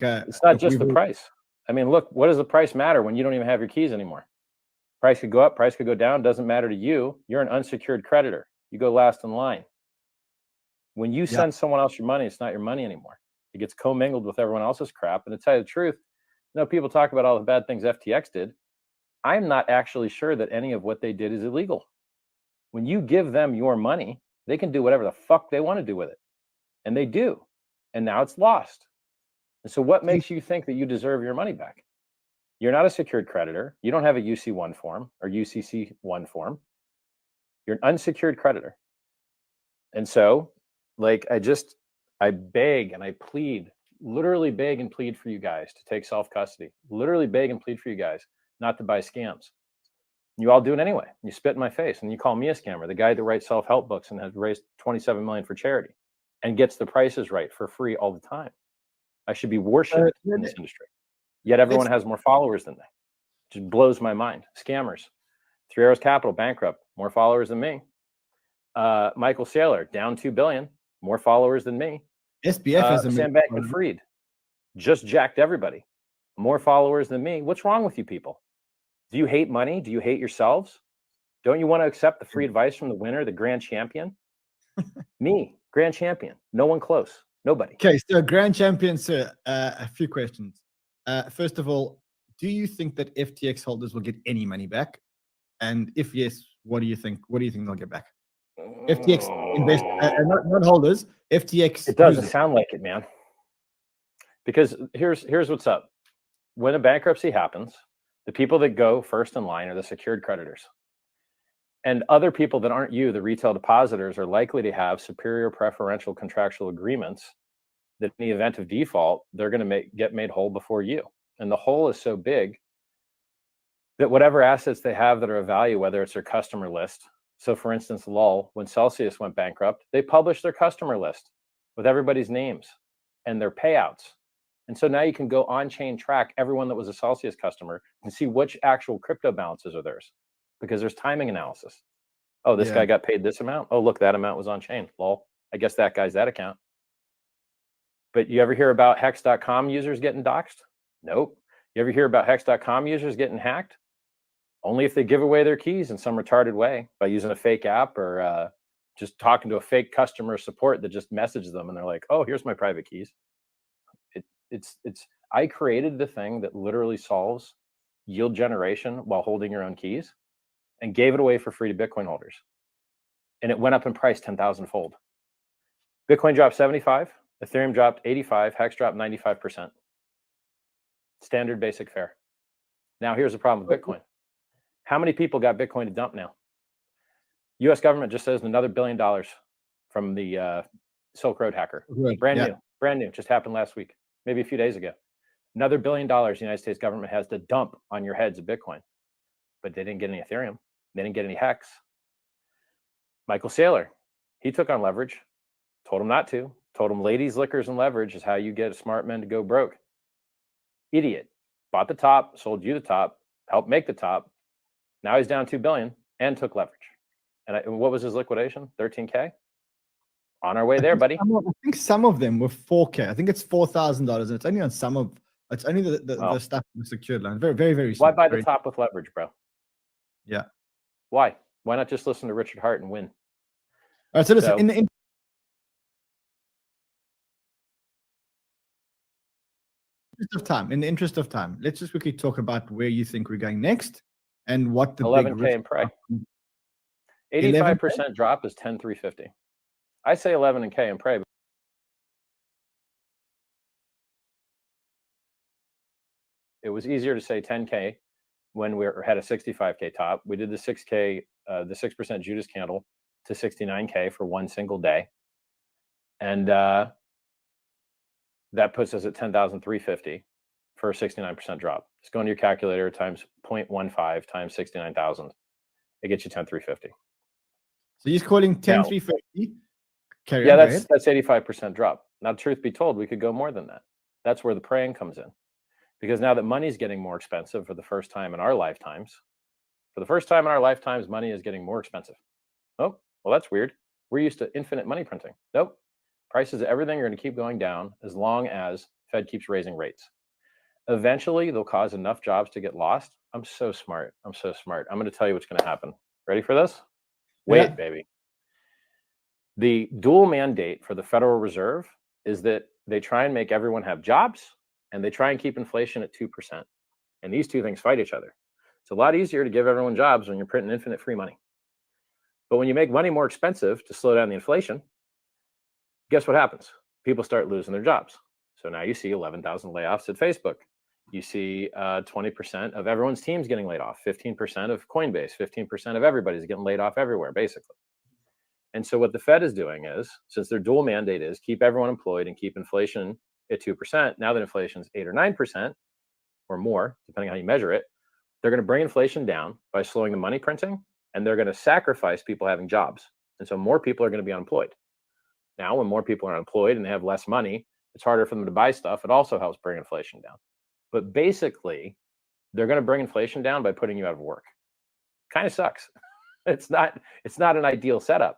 It's not just the price. I mean, look, what does the price matter when you don't even have your keys anymore? Price could go up, price could go down, doesn't matter to you. You're an unsecured creditor. You go last in line. When you send someone else your money, it's not your money anymore. It gets commingled with everyone else's crap. And to tell you the truth, people talk about all the bad things FTX did. I'm not actually sure that any of what they did is illegal. When you give them your money, they can do whatever the fuck they want to do with it. And they do. And now it's lost. And so what makes you think that you deserve your money back? You're not a secured creditor. You don't have a UC1 form or UCC1 form. You're an unsecured creditor. And so, I beg and I plead, literally beg and plead for you guys to take self-custody. Literally beg and plead for you guys not to buy scams. You all do it anyway. You spit in my face and you call me a scammer, the guy that writes self-help books and has raised $27 million for charity and gets the prices right for free all the time. I should be worshipped in this industry. Yet everyone has more followers than they. It just blows my mind. Scammers. Three Arrows Capital, bankrupt, more followers than me. Michael Saylor, down $2 billion, more followers than me. SBF is Sam Bankman-Fried, just jacked everybody, more followers than me. What's wrong with you people? Do you hate money? Do you hate yourselves? Don't you want to accept the free advice from the winner, the grand champion? Me, grand champion. No one close. Nobody. Okay, so grand champion, sir. A few questions. First of all, do you think that FTX holders will get any money back? And if yes, what do you think? What do you think they'll get back? FTX invest, not holders. FTX. It doesn't sound like it, man. Because here's what's up. When a bankruptcy happens, the people that go first in line are the secured creditors. And other people that aren't you, the retail depositors, are likely to have superior preferential contractual agreements that in the event of default, they're going to get made whole before you. And the hole is so big that whatever assets they have that are of value, whether it's their customer list. So for instance, LUL, when Celsius went bankrupt, they published their customer list with everybody's names and their payouts. And so now you can go on-chain track everyone that was a Celsius customer and see which actual crypto balances are theirs, because there's timing analysis. Oh, this guy got paid this amount. Oh, look, that amount was on chain. Lol. I guess that guy's that account. But you ever hear about Hex.com users getting doxxed? Nope. You ever hear about Hex.com users getting hacked? Only if they give away their keys in some retarded way by using a fake app or just talking to a fake customer support that just messages them and they're like, oh, here's my private keys. I created the thing that literally solves yield generation while holding your own keys and gave it away for free to Bitcoin holders. And it went up in price 10,000 fold. Bitcoin dropped 75, Ethereum dropped 85, Hex dropped 95%. Standard basic fare. Now here's the problem with Bitcoin. How many people got Bitcoin to dump now? US government just says another $1 billion from the Silk Road hacker. Right. Brand new, just happened last week, maybe a few days ago. Another $1 billion the United States government has to dump on your heads of Bitcoin. But they didn't get any Ethereum. They didn't get any Hex. Michael Saylor, he took on leverage, told him not to, told him ladies, liquors, and leverage is how you get a smart man to go broke. Idiot. Bought the top, sold you the top, helped make the top. Now he's down $2 billion and took leverage. And what was his liquidation? 13K? On our way there, buddy. I think some of them were 4K. I think it's $4,000, and it's only on some of. It's only the stuff with secured loans. Very, very, very. Why buy the top with leverage, bro? Yeah. Why? Why not just listen to Richard Hart and win? All right. So listen, in the interest of time, let's just quickly talk about where you think we're going next and what the 11K in pray. 85% drop is 10,350. I say 11K in pray. It was easier to say 10K when we had a 65K top. We did the 6K, the 6% Judas candle to 69K for one single day. And that puts us at 10,350 for a 69% drop. Just go into your calculator times 0.15 times 69,000. It gets you 10,350. So he's calling 10,350. Yeah, that's 85% drop. Now, truth be told, we could go more than that. That's where the praying comes in. Because now that money's getting more expensive for the first time in our lifetimes, money is getting more expensive. Oh, well, that's weird. We're used to infinite money printing. Nope. Prices of everything are going to keep going down as long as Fed keeps raising rates. Eventually, they'll cause enough jobs to get lost. I'm so smart. I'm so smart. I'm going to tell you what's going to happen. Ready for this? Wait, Yeah. baby. The dual mandate for the Federal Reserve is that they try and make everyone have jobs, and they try and keep inflation at 2%. And these two things fight each other. It's a lot easier to give everyone jobs when you're printing infinite free money. But when you make money more expensive to slow down the inflation, guess what happens? People start losing their jobs. So now you see 11,000 layoffs at Facebook. You see 20% of everyone's teams getting laid off, 15% of Coinbase, 15% of everybody's getting laid off everywhere, basically. And so what the Fed is doing is, since their dual mandate is keep everyone employed and keep inflation at 2%, now that inflation's 8 or 9% or more, depending on how you measure it, they're going to bring inflation down by slowing the money printing, and they're going to sacrifice people having jobs. And so more people are going to be unemployed. Now, when more people are unemployed and they have less money, it's harder for them to buy stuff. It also helps bring inflation down. But basically, they're going to bring inflation down by putting you out of work. Kind of sucks. It's not an ideal setup,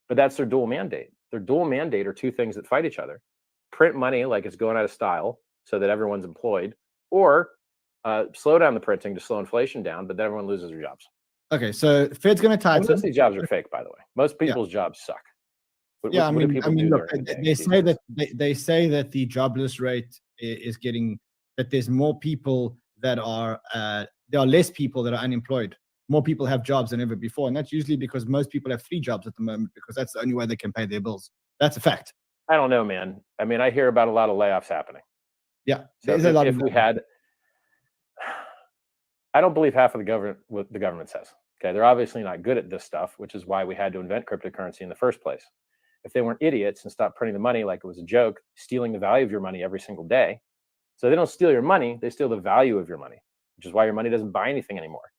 but that's their dual mandate. Their dual mandate are two things that fight each other. Print money like it's going out of style so that everyone's employed, or slow down the printing to slow inflation down, but then everyone loses their jobs. Okay, so Fed's going to tighten. Most of these jobs are fake, by the way. Most people's jobs suck. What I mean, look, they say that they say that the jobless rate is getting, that there's more people that are there are less people that are unemployed. More people have jobs than ever before, and that's usually because most people have 3 jobs at the moment because that's the only way they can pay their bills. That's a fact. I don't know, man. I mean, I hear about a lot of layoffs happening. Yeah, so if we had, I don't believe half of what the government says. Okay, they're obviously not good at this stuff, which is why we had to invent cryptocurrency in the first place. If they weren't idiots and stopped printing the money like it was a joke, stealing the value of your money every single day. So they don't steal your money, they steal the value of your money, which is why your money doesn't buy anything anymore.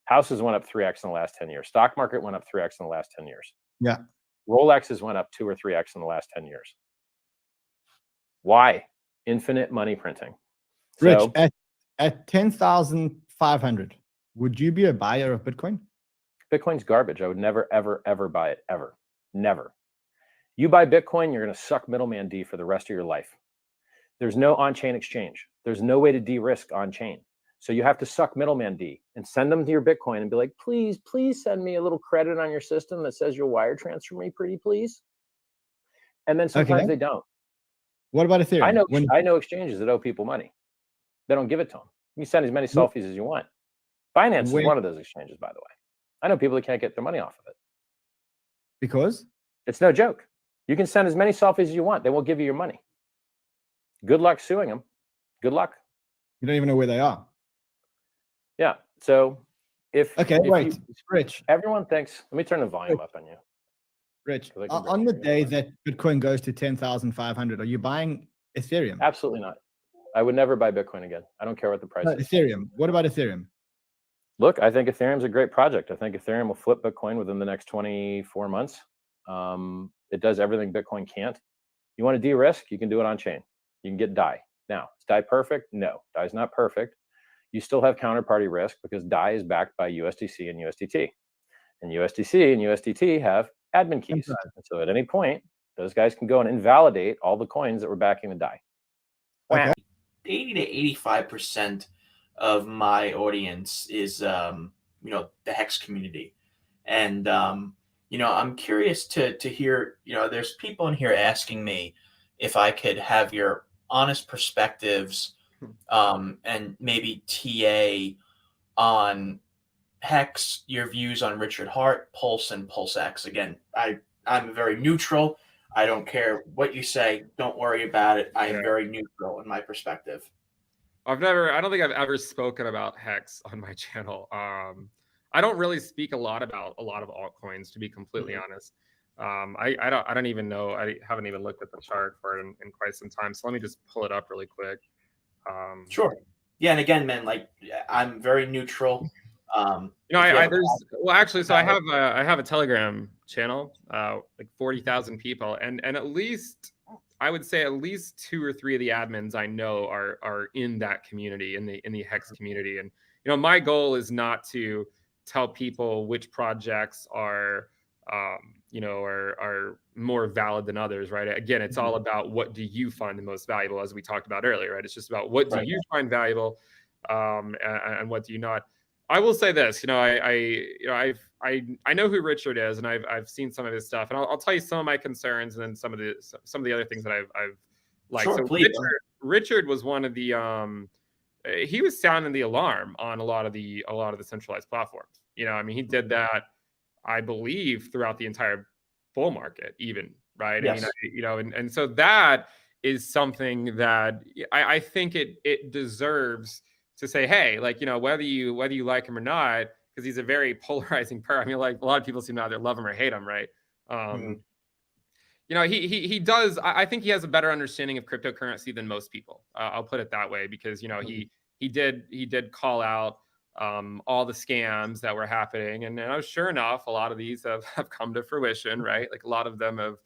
Houses went up 3x in the last 10 years. Stock market went up 3x in the last 10 years. Yeah. Rolexes went up 2 or 3x in the last 10 years. Why? Infinite money printing. Rich, so, at 10,500, would you be a buyer of Bitcoin? Bitcoin's garbage. I would never, ever, ever buy it. Ever. Never. You buy Bitcoin, you're going to suck middleman D for the rest of your life. There's no on-chain exchange. There's no way to de-risk on-chain. So you have to suck middleman D and send them to your Bitcoin and be like, please, please send me a little credit on your system that says you'll wire transfer me pretty please. And then sometimes they don't. What about Ethereum? I know exchanges that owe people money. They don't give it to them. You can send as many selfies as you want. Binance is one of those exchanges, by the way. I know people that can't get their money off of it. Because? It's no joke. You can send as many selfies as you want. They won't give you your money. Good luck suing them. Good luck. You don't even know where they are. Yeah. So if Rich. Everyone thinks. Let me turn the volume up on you. Rich, on the day that Bitcoin goes to 10,500, are you buying Ethereum? Absolutely not. I would never buy Bitcoin again. I don't care what the price is. Ethereum. What about Ethereum? Look, I think Ethereum's a great project. I think Ethereum will flip Bitcoin within the next 24 months. It does everything Bitcoin can't. You want to de-risk? You can do it on chain. You can get DAI. Now, is DAI perfect? No, DAI is not perfect. You still have counterparty risk because DAI is backed by USDC and USDT. And USDC and USDT have admin keys. And so at any point, those guys can go and invalidate all the coins that were backing the DAI. Okay. 80 to 85% of my audience is, the Hex community. And, I'm curious to hear, there's people in here asking me if I could have your honest perspectives and maybe TA on Hex, your views on Richard Heart, Pulse, and PulseX. Again, I'm very neutral. I don't care what you say. Don't worry about it. I am very neutral in my perspective. I don't think I've ever spoken about Hex on my channel. I don't really speak a lot about a lot of altcoins, to be completely honest. I don't even know. I haven't even looked at the chart for it in quite some time. So let me just pull it up really quick. Sure. Yeah, and again, man, I'm very neutral. I have a Telegram channel, like 40,000 people, and at least I would say at least 2 or 3 of the admins I know are in that community, in the Hex community. And my goal is not to tell people which projects are are more valid than others, right? Again, it's all about what do you find the most valuable, as we talked about earlier, right? It's just about what do Right. you find valuable, and what do you not. I will say this, I know who Richard is, and I've seen some of his stuff, and I'll tell you some of my concerns, and then some of the other things that I've liked. Sure, So please. Richard was one of the he was sounding the alarm on a lot of the centralized platforms. I mean, he did that, I believe, throughout the entire bull market, even, right? Yes. I mean, and so that is something that I think it deserves to say, hey, like, whether you like him or not, because he's a very polarizing person. I mean, like, a lot of people seem to either love him or hate him, right? He does. I think he has a better understanding of cryptocurrency than most people. I'll put it that way, because he did call out all the scams that were happening, and sure enough, a lot of these have come to fruition, right? Like, a lot of them have,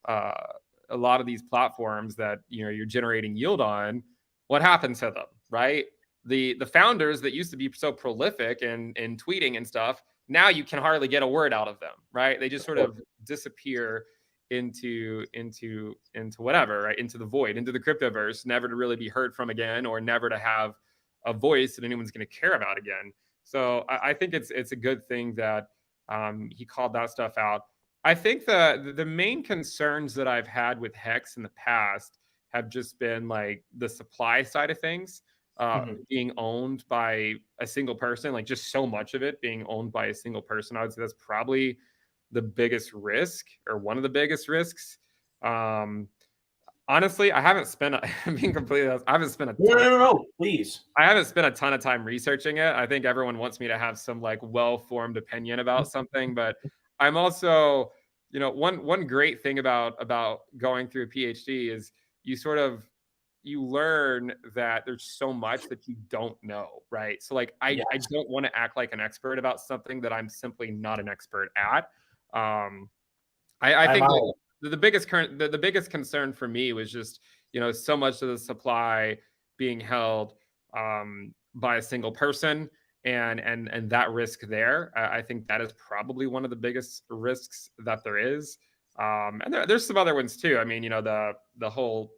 a lot of these platforms that you're generating yield on, what happened to them, right? The founders that used to be so prolific in tweeting and stuff, now you can hardly get a word out of them, right? They just sort of disappear into whatever, right? Into the void, into the cryptoverse, never to really be heard from again, or never to have a voice that anyone's going to care about again. So I think it's a good thing that he called that stuff out. I think the main concerns that I've had with Hex in the past have just been like the supply side of things, being owned by a single person, like just so much of it being owned by a single person. I would say that's probably the biggest risk, or one of the biggest risks. Honestly, I haven't spent, being completely honest, I haven't spent a ton. No, please. I haven't spent a ton of time researching it. I think everyone wants me to have some like well-formed opinion about something, but I'm also, one great thing about going through a PhD is you learn that there's so much that you don't know, right? So like, I don't want to act like an expert about something that I'm simply not an expert at. I think the biggest concern for me was just, so much of the supply being held by a single person, and that risk there. I think that is probably one of the biggest risks that there is. And there's some other ones too. I mean, the whole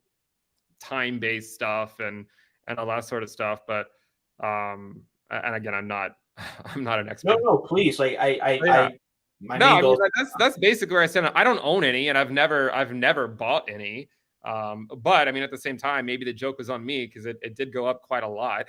time-based stuff and all that sort of stuff. But and again, I'm not an expert. No, please. Like That's basically where I stand. I don't own any, and I've never bought any. But I mean, at the same time, maybe the joke was on me, because it did go up quite a lot